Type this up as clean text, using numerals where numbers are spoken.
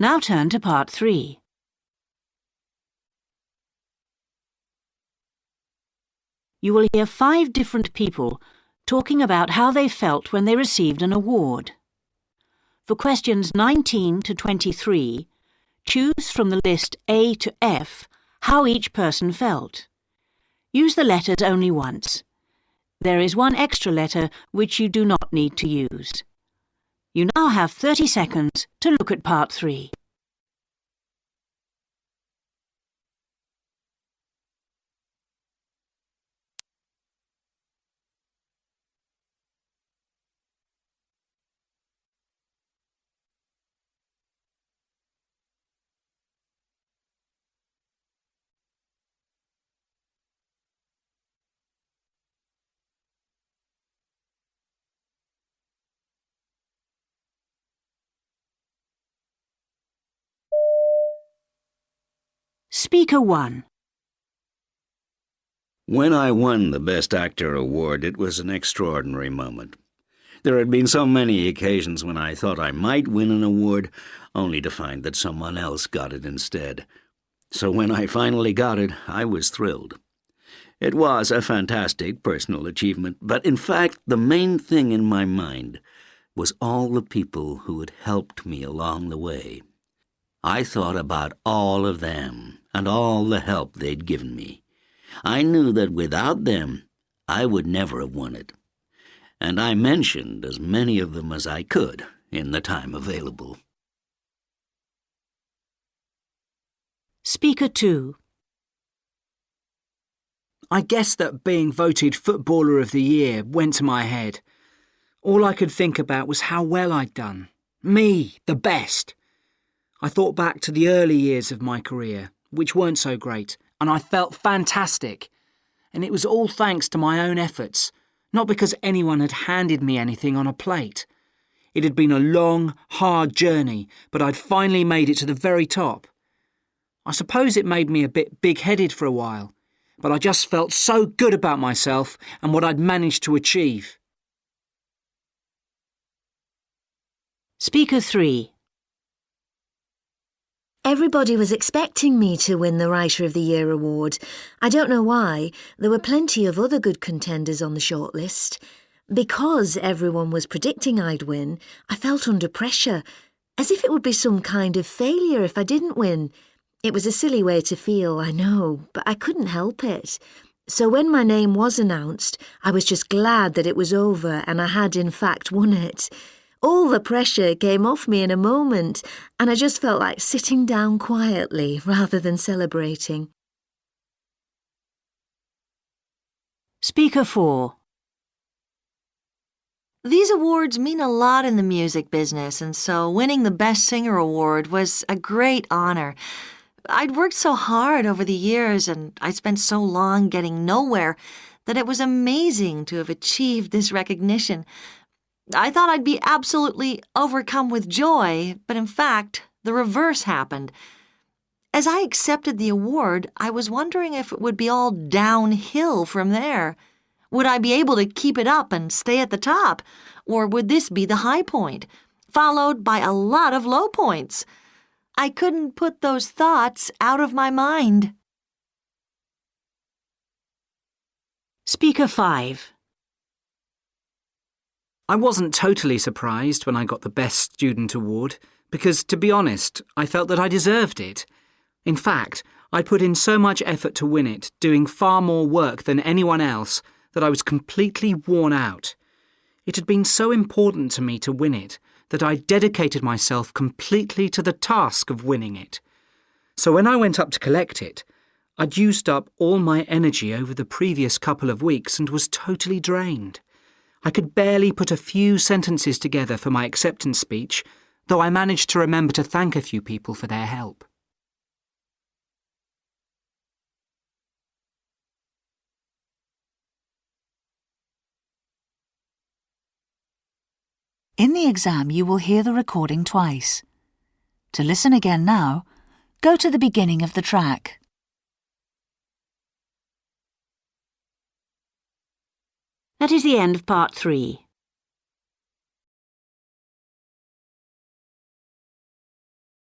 Now turn to part 3. You will hear 5 different people talking about how they felt when they received an award. For questions 19 to 23, choose from the list A to F how each person felt. Use the letters only once. There is one extra letter which you do not need to use. You now have 30 seconds to look at part 3. Speaker 1. When I won the Best Actor award, it was an extraordinary moment. There had been so many occasions when I thought I might win an award, only to find that someone else got it instead. So when I finally got it, I was thrilled. It was a fantastic personal achievement, but in fact, the main thing in my mind was all the people who had helped me along the way. I thought about all of them and all the help they'd given me. I knew that without them, I would never have won it. And I mentioned as many of them as I could in the time available. Speaker 2. I guess that being voted Footballer of the Year went to my head. All I could think about was how well I'd done. Me, the best. I thought back to the early years of my career, which weren't so great, and I felt fantastic. And it was all thanks to my own efforts, not because anyone had handed me anything on a plate. It had been a long, hard journey, but I'd finally made it to the very top. I suppose it made me a bit big-headed for a while, but I just felt so good about myself and what I'd managed to achieve. Speaker 3. Everybody was expecting me to win the Writer of the Year award. I don't know why. There were plenty of other good contenders on the shortlist. Because everyone was predicting I'd win, I felt under pressure, as if it would be some kind of failure if I didn't win. It was a silly way to feel, I know, but I couldn't help it. So when my name was announced, I was just glad that it was over and I had in fact won it. All the pressure came off me in a moment, and I just felt like sitting down quietly rather than celebrating. Speaker 4. These awards mean a lot in the music business, and so winning the Best Singer award was a great honor. I'd worked so hard over the years, and I'd spent so long getting nowhere that it was amazing to have achieved this recognition. I thought I'd be absolutely overcome with joy, but in fact, the reverse happened. As I accepted the award, I was wondering if it would be all downhill from there. Would I be able to keep it up and stay at the top? Or would this be the high point, followed by a lot of low points? I couldn't put those thoughts out of my mind. Speaker 5. I wasn't totally surprised when I got the Best Student award, because, to be honest, I felt that I deserved it. In fact, I put in so much effort to win it, doing far more work than anyone else, that I was completely worn out. It had been so important to me to win it that I dedicated myself completely to the task of winning it. So when I went up to collect it, I'd used up all my energy over the previous couple of weeks and was totally drained. I could barely put a few sentences together for my acceptance speech, though I managed to remember to thank a few people for their help. In the exam, you will hear the recording twice. To listen again now, go to the beginning of the track. That is the end of part 3.